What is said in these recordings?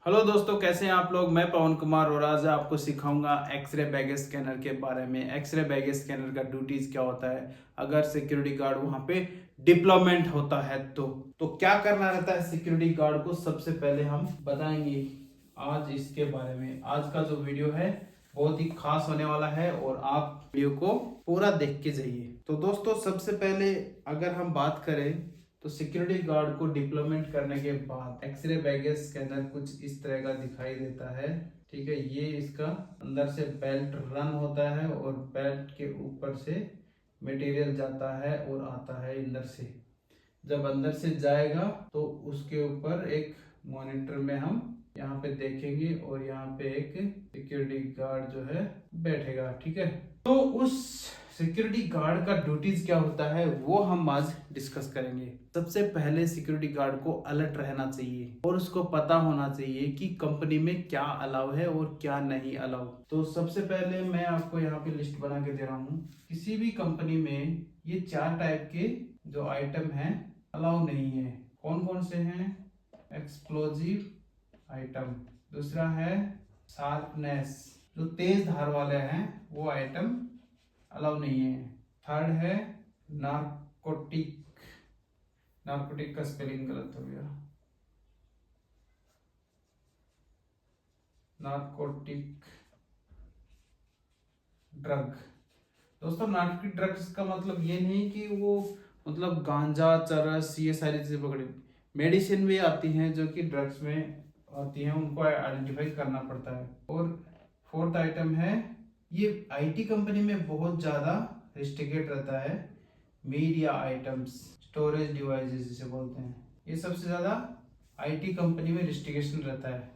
Hello दोस्तों, कैसे हैं आप लोग। मैं पवन कुमार और आज आपको सिखाऊंगा एक्सरे बैगेज स्कैनर के बारे में। एक्सरे बैगेज स्कैनर का ड्यूटीज क्या होता है अगर सिक्योरिटी गार्ड वहां पे डिप्लॉयमेंट होता है तो क्या करना रहता है सिक्योरिटी गार्ड को। सबसे पहले हम बताएंगे आज इसके बारे में। आज का जो वीडियो है बहुत ही खास होने वाला है और आप वीडियो को पूरा देख के जाइए। तो दोस्तों, सबसे पहले अगर हम बात करें तो सिक्योरिटी गार्ड को डिप्लॉयमेंट करने के बाद एक्सरे बैगेज स्कैनर कुछ इस तरह का दिखाई देता है। ठीक है, ये इसका अंदर से बेल्ट रन होता है और बेल्ट के ऊपर से मटेरियल जाता है और आता है अंदर से। जब अंदर से जाएगा तो उसके ऊपर एक मॉनिटर में हम यहाँ पे देखेंगे और यहाँ पे एक सिक्योरिटी गार्ड जो है बैठेगा। ठीक है, तो उस सिक्योरिटी गार्ड का ड्यूटीज क्या होता है वो हम आज डिस्कस करेंगे। सबसे पहले सिक्योरिटी गार्ड को अलर्ट रहना चाहिए और उसको पता होना चाहिए कि कंपनी में क्या अलाउ है और क्या नहीं अलाउ। तो सबसे पहले मैं आपको यहाँ पे लिस्ट बना के दे रहा हूँ। किसी भी कंपनी में ये 4 टाइप के जो आइटम है अलाउ नहीं है। कौन कौन से हैं? एक्सप्लोजिव आइटम, दूसरा है शार्पनेस, जो तेज धार वाले हैं वो आइटम अलाउ नहीं है। थर्ड है नार्कोटिक, नार्कोटिक का स्पेलिंग गलत हो गया, नार्कोटिक ड्रग। दोस्तों, नार्कोटिक ड्रग्स का मतलब ये नहीं कि वो मतलब गांजा चरस ये सारी चीजें पकड़ी। मेडिसिन भी आती हैं जो कि ड्रग्स में आती हैं, उनको आइडेंटिफाई करना पड़ता है। और फोर्थ आइटम है, ये आईटी कंपनी में बहुत ज्यादा रिस्ट्रिक्टेड रहता है, मीडिया आइटम्स, स्टोरेज डिवाइसेस जिसे बोलते हैं। ये सबसे ज्यादा आईटी कंपनी में रिस्ट्रिक्शन रहता है।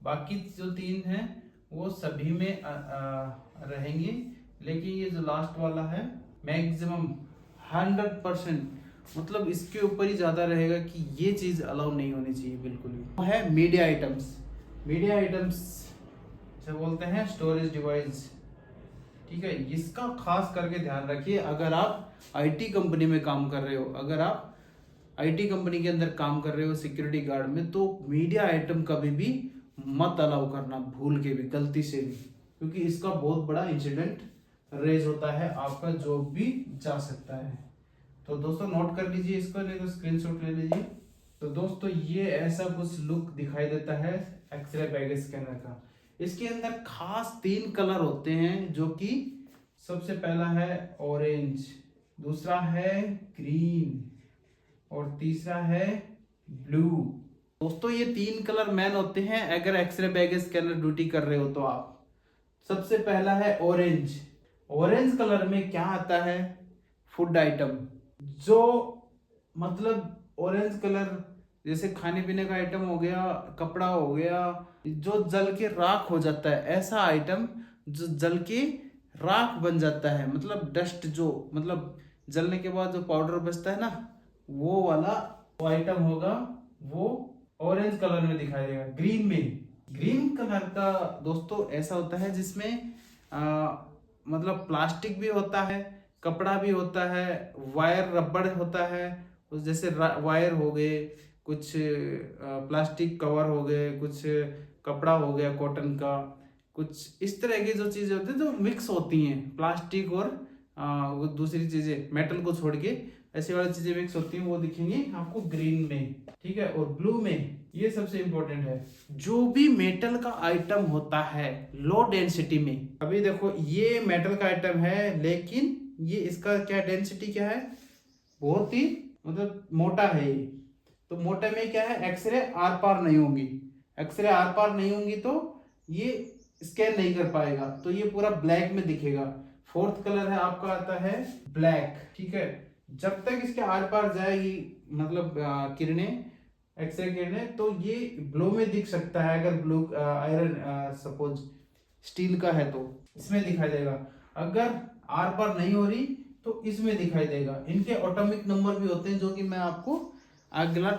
बाकी जो 3 हैं वो सभी में रहेंगे, लेकिन ये जो लास्ट वाला है मैक्सिमम 100%, मतलब इसके ऊपर ही ज्यादा रहेगा कि ये चीज अलाउ नहीं होनी चाहिए बिल्कुल भी। वो है मीडिया आइटम्स। मीडिया आइटम्स से बोलते हैं स्टोरेज डिवाइस। ठीक है, इसका खास करके ध्यान रखिए। अगर आप आईटी कंपनी में काम कर रहे हो, अगर आप आईटी कंपनी के अंदर काम कर रहे हो सिक्योरिटी गार्ड में, तो मीडिया आइटम कभी भी मत अलाउ करना, भूल के भी, गलती से भी, क्योंकि इसका बहुत बड़ा इंसिडेंट रेज होता है, आपका जॉब भी जा सकता है। तो दोस्तों नोट कर लीजिए इसको, नहीं तो स्क्रीनशॉट ले लीजिए। तो दोस्तों ये ऐसा कुछ लुक दिखाई देता है एक्सरे बैगेज स्कैनर का। इसके अंदर खास 3 कलर होते हैं, जो कि सबसे पहला है ऑरेंज, दूसरा है ग्रीन और तीसरा है ब्लू। दोस्तों ये 3 कलर मैन होते हैं अगर एक्सरे बैगेज स्कैनर ड्यूटी कर रहे हो तो आप। सबसे पहला है ऑरेंज। ऑरेंज कलर में क्या आता है? फूड आइटम, जो मतलब ऑरेंज कलर जैसे खाने पीने का आइटम हो गया, कपड़ा हो गया, जो जल के राख हो जाता है, ऐसा आइटम जो जल के राख बन जाता है, मतलब डस्ट, जो मतलब जलने के बाद जो पाउडर बचता है ना, वो वाला वो आइटम होगा, वो ऑरेंज कलर में दिखाई देगा। ग्रीन में, ग्रीन कलर का दोस्तों ऐसा होता है जिसमें मतलब प्लास्टिक भी होता है, कपड़ा भी होता है, वायर रबड़ होता है, उस जैसे वायर हो गए, कुछ प्लास्टिक कवर हो गए, कुछ कपड़ा हो गया कॉटन का, कुछ इस तरह की जो चीजें होती हैं जो मिक्स होती हैं, प्लास्टिक और वो दूसरी चीजें, मेटल को छोड़ के ऐसी वाली चीजें मिक्स होती हैं, वो दिखेंगी आपको ग्रीन में। ठीक है, और ब्लू में ये सबसे इंपॉर्टेंट है, जो भी मेटल का आइटम होता है लो डेंसिटी में। अभी देखो ये मेटल का आइटम है, लेकिन ये इसका क्या डेंसिटी क्या है? बहुत ही मतलब मोटा है ये। तो मोटे में क्या है, एक्सरे आर पार नहीं होंगी। एक्सरे आर पार नहीं होंगी तो ये स्कैन नहीं कर पाएगा, तो ये पूरा ब्लैक में दिखेगा। फोर्थ कलर है आपका आता है ब्लैक। ठीक है, जब तक इसके आर पार जाएगी मतलब किरणें, एक्सरे किरणें, तो ये ब्लू में दिख सकता है। अगर ब्लू आयरन सपोज स्टील का है तो इसमें दिखाई देगा, अगर आर पार नहीं हो रही तो इसमें दिखाई देगा। इनके एटॉमिक नंबर भी होते हैं, जो कि मैं आपको अगला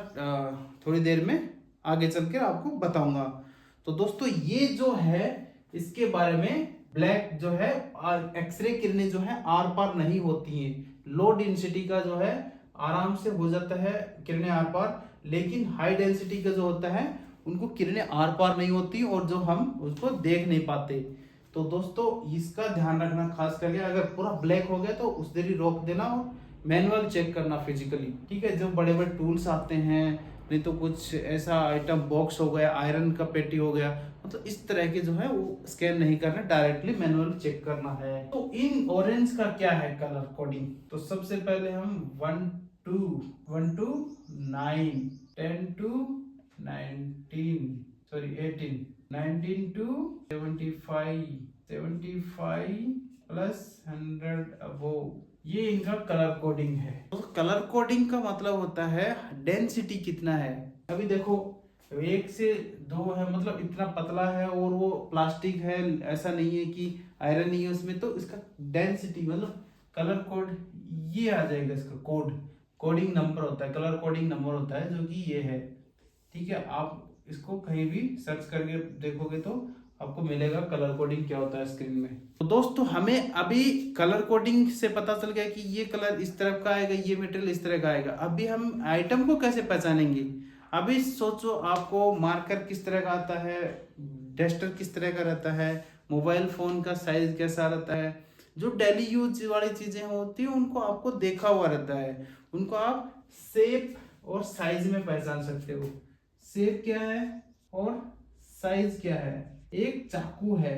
थोड़ी देर में आगे चल के आपको बताऊंगा। तो दोस्तों ये जो है इसके बारे में, ब्लैक जो है एक्सरे किरणें जो है आर पार नहीं होती हैं। लो डेंसिटी का जो है आराम से हो जाता है किरणें आर पार, लेकिन हाई डेंसिटी का जो होता है उनको किरणें आर पार नहीं होती और जो हम उसको देख नहीं पाते। तो दोस्तों इसका ध्यान रखना खास करके, अगर पूरा ब्लैक हो गया तो उस देर ही रोक देना और मैनुअल चेक करना फिजिकली, ठीक है। जो बड़े बड़े टूल्स आते हैं, नहीं तो कुछ ऐसा आइटम बॉक्स हो गया, आयरन का पेटी हो गया, मतलब इस तरह के जो है वो स्कैन नहीं करना, डायरेक्टली मैनुअली चेक करना है। तो इन ऑरेंज का क्या है कलर कोडिंग, तो सबसे पहले हम 1 to 9, 10 to 19, sorry 18, 19 to 75, 75 plus 100 above, ये इनका कलर कोडिंग है। तो कलर कोडिंग का मतलब होता है डेंसिटी कितना है। अभी देखो 1 से 2 है, मतलब इतना पतला है और वो प्लास्टिक है, ऐसा नहीं है कि आयरन नहीं है उसमें, तो इसका डेंसिटी मतलब कलर कोड ये आ जाएगा। इसका कोडिंग नंबर होता है, कलर कोडिंग नंबर होता है, जो कि ये है, ठीक है। आप इसको कहीं भी सर्च करके देखोगे तो आपको मिलेगा कलर कोडिंग क्या होता है स्क्रीन में। तो दोस्तों हमें अभी कलर कोडिंग से पता चल गया कि ये कलर इस तरह का आएगा, ये मटेरियल इस तरह का आएगा। अभी हम आइटम को कैसे पहचानेंगे। अभी सोचो आपको मार्कर किस तरह का आता है, डस्टर किस तरह का रहता है, मोबाइल फोन का साइज कैसा रहता है, जो डेली यूज वाली चीजें होती है उनको आपको देखा हुआ रहता है, उनको आप शेप और साइज में पहचान सकते हो। शेप क्या है और साइज क्या है। एक चाकू है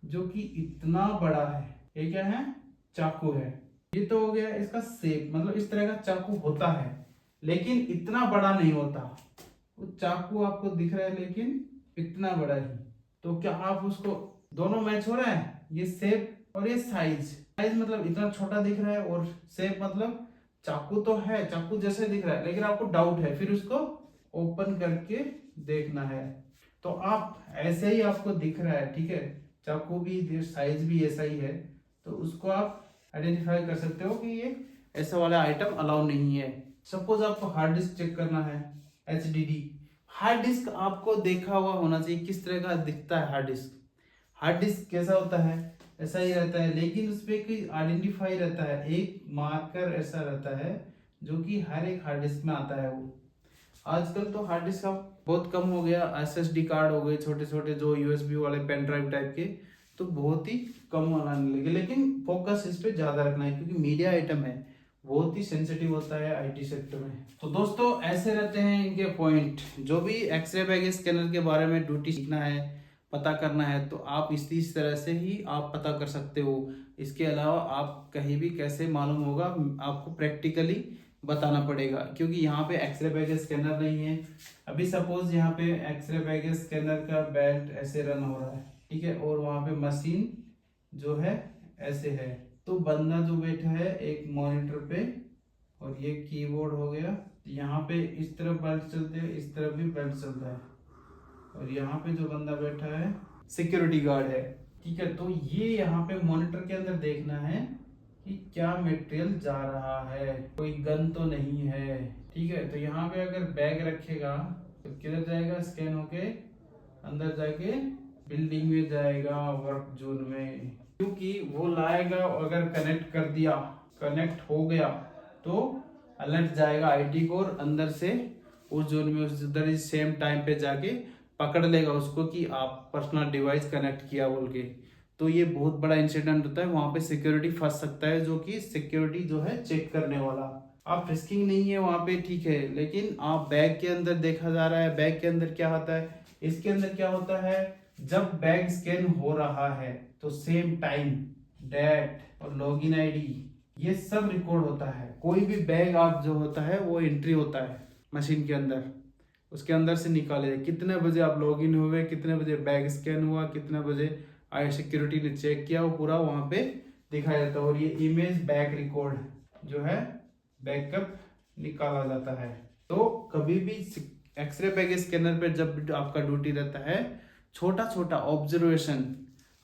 जो कि इतना बड़ा है, ये क्या है, चाकू है। ये तो हो गया इसका शेप, मतलब इस तरह का चाकू होता है लेकिन इतना बड़ा नहीं होता। वो चाकू आपको दिख रहा है लेकिन इतना बड़ा ही। तो क्या आप उसको, दोनों मैच हो रहा है, ये शेप और ये साइज मतलब इतना छोटा दिख रहा है, और शेप मतलब चाकू तो है, चाकू जैसे दिख रहा है, लेकिन आपको डाउट है, फिर उसको ओपन करके देखना है। तो आप ऐसे ही आपको दिख रहा है, ठीक है, चाकू भी साइज भी ऐसा ही है, तो उसको आप आइडेंटिफाई कर सकते हो कि ये ऐसा वाला आइटम अलाउ नहीं है। सपोज आपको हार्ड डिस्क चेक करना है, HDD हार्ड डिस्क आपको देखा हुआ होना चाहिए किस तरह का दिखता है। हार्ड डिस्क कैसा होता है, ऐसा ही रहता है, लेकिन उसपे कोई आइडेंटिफाई रहता है, एक मार्कर ऐसा रहता है जो कि हर एक हार्ड डिस्क में आता है। वो आजकल तो हार्ड डिस्क का बहुत कम हो गया, SSD कार्ड हो गए छोटे छोटे, जो USB वाले पेन ड्राइव टाइप के, तो बहुत ही कम आने लगे। लेकिन फोकस इस पे ज्यादा रखना है क्योंकि मीडिया आइटम है, बहुत ही सेंसिटिव होता है IT सेक्टर में। तो दोस्तों ऐसे रहते हैं इनके पॉइंट। जो भी एक्सरे बैगेज स्कैनर के बारे में ड्यूटी सीखना है, पता करना है, तो आप इस तरह से ही आप पता कर सकते हो। इसके अलावा आप कहीं भी कैसे मालूम होगा, आपको प्रैक्टिकली बताना पड़ेगा, क्योंकि यहाँ पे एक्सरे बैगेज स्कैनर नहीं है। अभी सपोज यहाँ पे एक्सरे बैगेज स्कैनर का बेल्ट ऐसे रन हो रहा है, ठीक है, और वहाँ पे मशीन जो है ऐसे है, तो बंदा जो बैठा है एक मॉनिटर पे, और ये कीबोर्ड हो गया, यहाँ पे इस तरफ बेल्ट चलते हैं, इस तरफ भी बेल्ट चलता है, और यहाँ पे जो बंदा बैठा है सिक्योरिटी गार्ड है, ठीक है। तो ये यहाँ पे मॉनिटर के अंदर देखना है कि क्या मटेरियल जा रहा है, कोई गन तो नहीं है, ठीक है। तो यहाँ पे अगर बैग रखेगा तो किधर जाएगा, स्कैन होके अंदर जाके बिल्डिंग में जाएगा, वर्क जोन में, क्योंकि वो लाएगा। अगर कनेक्ट कर दिया, कनेक्ट हो गया तो अलर्ट जाएगा IT को, और अंदर से उस जोन में उधर ही सेम टाइम पे जाके पकड़ लेगा उसको कि आप पर्सनल डिवाइस कनेक्ट किया बोल के। तो ये बहुत बड़ा इंसिडेंट होता है, वहां पे सिक्योरिटी फंस सकता है, जो कि सिक्योरिटी जो है चेक करने वाला। आप रिस्किंग नहीं है वहां पे, ठीक है, लेकिन आप बैग के अंदर देखा जा रहा है, बैग के अंदर क्या होता है, इसके अंदर क्या होता है, जब बैग स्कैन हो रहा है तो सेम टाइम, डेट और लॉगिन ID ये सब रिकॉर्ड होता है। कोई भी बैग आप जो होता है वो एंट्री होता है मशीन के अंदर, उसके अंदर से निकाले कितने बजे आप लॉगिन हुए, कितने बजे बैग स्कैन हुआ, कितने बजे सिक्योरिटी ने चेक किया, वो पूरा वहां पे दिखाया जाता है। और ये इमेज बैक रिकॉर्ड जो है बैकअप निकाला जाता है। तो कभी भी एक्सरे बैग स्कैनर पे जब आपका ड्यूटी रहता है, छोटा छोटा ऑब्जर्वेशन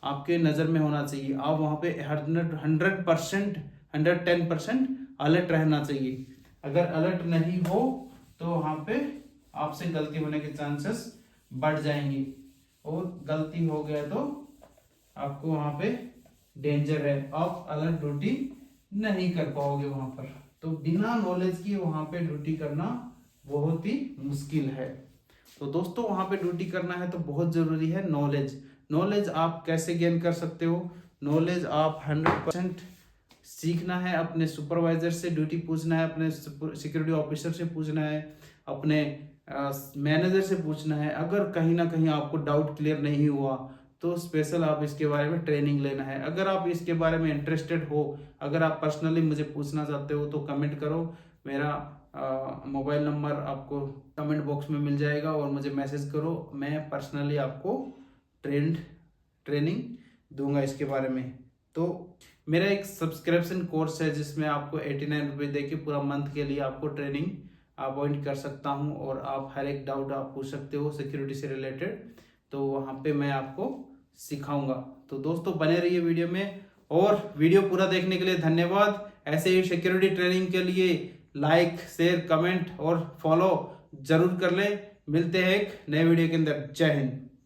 आपके नजर में होना चाहिए। आप वहां पे 100%, 110% अलर्ट रहना चाहिए। अगर अलर्ट नहीं हो तो वहां पे आपसे गलती होने के चांसेस बढ़ जाएंगे, और गलती हो गया तो आपको वहां पे डेंजर है, आप अलर्ट ड्यूटी नहीं कर पाओगे वहां पर। तो बिना नॉलेज की वहां पे ड्यूटी करना बहुत ही मुश्किल है। तो दोस्तों वहाँ पे ड्यूटी करना है तो बहुत ज़रूरी है नॉलेज। नॉलेज आप कैसे गेन कर सकते हो? नॉलेज आप 100% सीखना है, अपने सुपरवाइजर से ड्यूटी पूछना है, अपने सिक्योरिटी ऑफिसर से पूछना है, अपने मैनेजर से पूछना है। अगर कहीं ना कहीं आपको डाउट क्लियर नहीं हुआ तो स्पेशल आप इसके बारे में ट्रेनिंग लेना है। अगर आप इसके बारे में इंटरेस्टेड हो, अगर आप पर्सनली मुझे पूछना चाहते हो तो कमेंट करो। मेरा मोबाइल नंबर आपको कमेंट बॉक्स में मिल जाएगा और मुझे मैसेज करो। मैं पर्सनली आपको ट्रेनिंग दूंगा इसके बारे में। तो मेरा एक सब्सक्रिप्शन कोर्स है जिसमें आपको 89 रुपये दे के पूरा मंथ के लिए आपको ट्रेनिंग अपॉइंट कर सकता हूं और आप हर एक डाउट आप पूछ सकते हो सिक्योरिटी से रिलेटेड। तो वहाँ पे मैं आपको सिखाऊंगा। तो दोस्तों बने रहिए वीडियो में, और वीडियो पूरा देखने के लिए धन्यवाद। ऐसे ही सिक्योरिटी ट्रेनिंग के लिए लाइक, शेयर, कमेंट और फॉलो जरूर कर ले। मिलते हैं एक नए वीडियो के अंदर। जय हिंद।